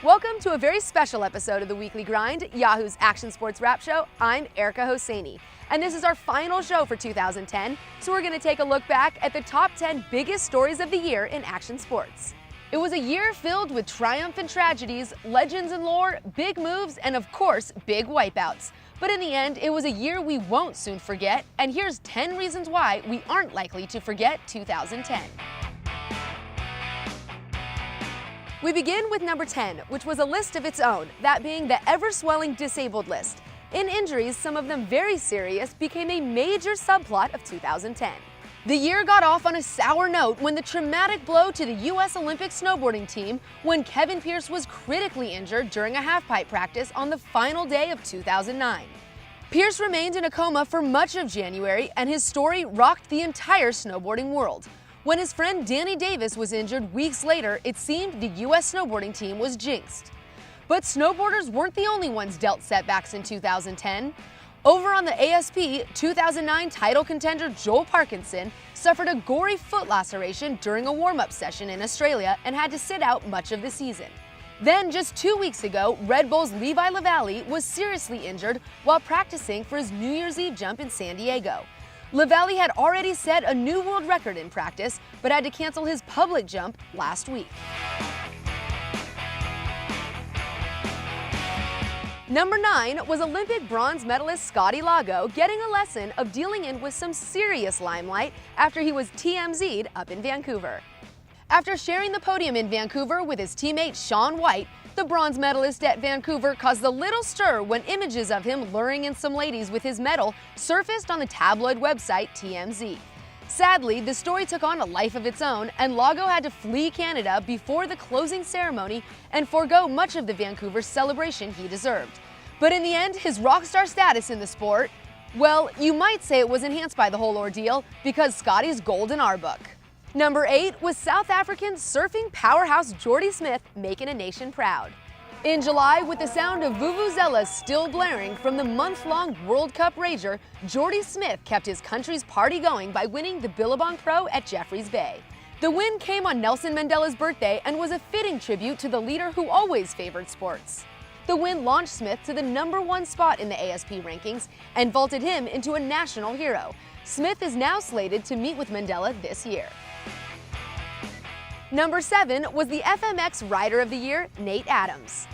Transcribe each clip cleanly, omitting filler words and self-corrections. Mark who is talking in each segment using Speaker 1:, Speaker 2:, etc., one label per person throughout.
Speaker 1: Welcome to a very special episode of the Weekly Grind, Yahoo's action sports rap show. I'm Erica Hosseini, and this is our final show for 2010, so we're going to take a look back at the top 10 biggest stories of the year in action sports. It was a year filled with triumph and tragedies, legends and lore, big moves, and of course, big wipeouts. But in the end, it was a year we won't soon forget, and here's 10 reasons why we aren't likely to forget 2010. We begin with number 10, which was a list of its own, that being the ever-swelling disabled list. In injuries, some of them very serious, became a major subplot of 2010. The year got off on a sour note when the traumatic blow to the U.S. Olympic snowboarding team when Kevin Pierce was critically injured during a halfpipe practice on the final day of 2009. Pierce remained in a coma for much of January, and his story rocked the entire snowboarding world. When his friend Danny Davis was injured weeks later, it seemed the U.S. snowboarding team was jinxed. But snowboarders weren't the only ones dealt setbacks in 2010. Over on the ASP, 2009 title contender Joel Parkinson suffered a gory foot laceration during a warm-up session in Australia and had to sit out much of the season. Then, just 2 weeks ago, Red Bull's Levi Lavallee was seriously injured while practicing for his New Year's Eve jump in San Diego. Lavallee had already set a new world record in practice, but had to cancel his public jump last week. Number 9 was Olympic bronze medalist Scotty Lago getting a lesson of dealing in with some serious limelight after he was TMZ'd up in Vancouver. After sharing the podium in Vancouver with his teammate Shaun White, the bronze medalist at Vancouver caused a little stir when images of him luring in some ladies with his medal surfaced on the tabloid website TMZ. Sadly, the story took on a life of its own, and Lago had to flee Canada before the closing ceremony and forego much of the Vancouver celebration he deserved. But in the end, his rock star status in the sport, well, you might say it was enhanced by the whole ordeal because Scotty's gold in our book. Number 8 was South African surfing powerhouse Jordy Smith making a nation proud. In July, with the sound of vuvuzelas still blaring from the month-long World Cup rager, Jordy Smith kept his country's party going by winning the Billabong Pro at Jeffreys Bay. The win came on Nelson Mandela's birthday and was a fitting tribute to the leader who always favored sports. The win launched Smith to the number 1 spot in the ASP rankings and vaulted him into a national hero. Smith is now slated to meet with Mandela this year. Number 7 was the FMX Rider of the Year, Nate Adams.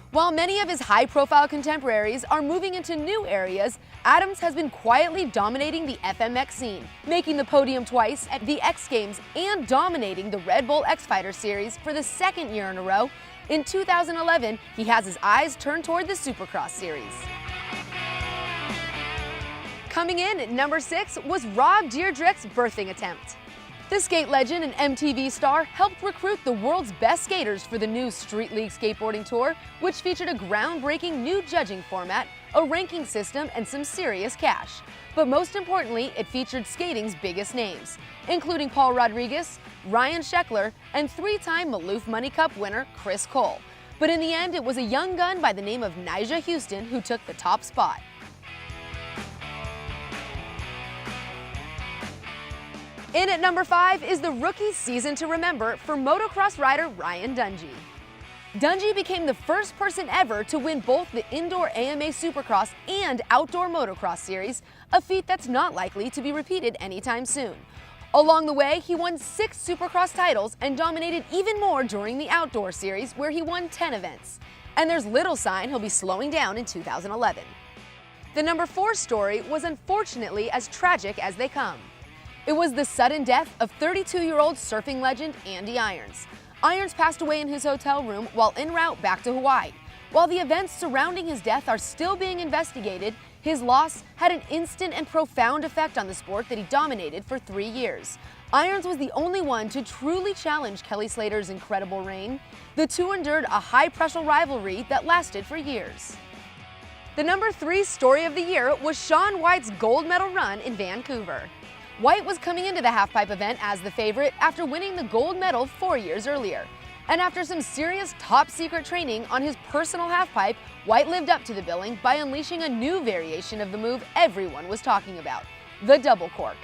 Speaker 1: While many of his high-profile contemporaries are moving into new areas, Adams has been quietly dominating the FMX scene, making the podium twice at the X Games and dominating the Red Bull X Fighter Series for the second year in a row. In 2011, he has his eyes turned toward the Supercross Series. Coming in at number 6 was Rob Dyrdek's birthing attempt. The skate legend and MTV star helped recruit the world's best skaters for the new Street League Skateboarding Tour, which featured a groundbreaking new judging format, a ranking system, and some serious cash. But most importantly, it featured skating's biggest names, including Paul Rodriguez, Ryan Sheckler, and 3-time Maloof Money Cup winner Chris Cole. But in the end, it was a young gun by the name of Nyjah Huston who took the top spot. In at number 5 is the rookie season to remember for motocross rider Ryan Dungey. Dungey became the first person ever to win both the indoor AMA Supercross and outdoor motocross series, a feat that's not likely to be repeated anytime soon. Along the way, he won 6 Supercross titles and dominated even more during the outdoor series, where he won 10 events. And there's little sign he'll be slowing down in 2011. The number 4 story was unfortunately as tragic as they come. It was the sudden death of 32-year-old surfing legend Andy Irons. Irons passed away in his hotel room while en route back to Hawaii. While the events surrounding his death are still being investigated, his loss had an instant and profound effect on the sport that he dominated for 3 years. Irons was the only one to truly challenge Kelly Slater's incredible reign. The two endured a high-pressure rivalry that lasted for years. The number 3 story of the year was Shaun White's gold medal run in Vancouver. White was coming into the halfpipe event as the favorite after winning the gold medal 4 years earlier. And after some serious top-secret training on his personal halfpipe, White lived up to the billing by unleashing a new variation of the move everyone was talking about, the double cork.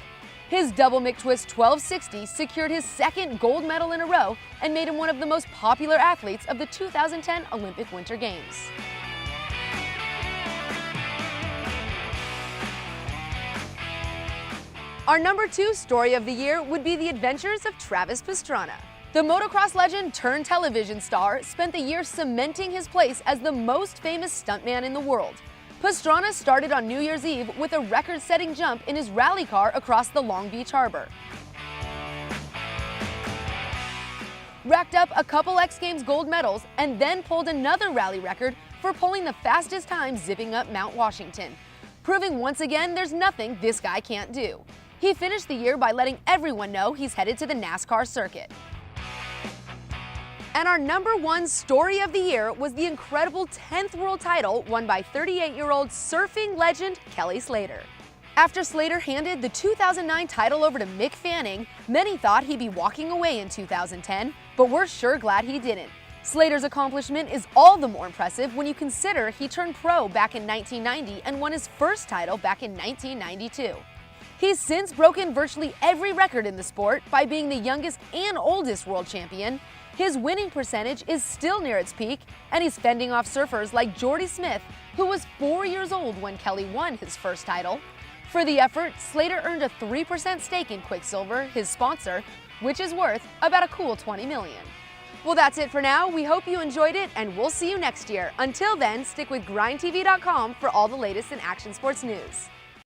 Speaker 1: His double McTwist 1260 secured his second gold medal in a row and made him one of the most popular athletes of the 2010 Olympic Winter Games. Our number 2 story of the year would be the adventures of Travis Pastrana. The motocross legend turned television star spent the year cementing his place as the most famous stuntman in the world. Pastrana started on New Year's Eve with a record-setting jump in his rally car across the Long Beach Harbor. Racked up a couple X Games gold medals and then pulled another rally record for pulling the fastest time zipping up Mount Washington, proving once again there's nothing this guy can't do. He finished the year by letting everyone know he's headed to the NASCAR circuit. And our number 1 story of the year was the incredible 10th world title won by 38-year-old surfing legend Kelly Slater. After Slater handed the 2009 title over to Mick Fanning, many thought he'd be walking away in 2010, but we're sure glad he didn't. Slater's accomplishment is all the more impressive when you consider he turned pro back in 1990 and won his first title back in 1992. He's since broken virtually every record in the sport by being the youngest and oldest world champion. His winning percentage is still near its peak, and he's fending off surfers like Jordy Smith, who was 4 years old when Kelly won his first title. For the effort, Slater earned a 3% stake in Quicksilver, his sponsor, which is worth about a cool $20 million. Well, that's it for now. We hope you enjoyed it, and we'll see you next year. Until then, stick with GrindTV.com for all the latest in action sports news.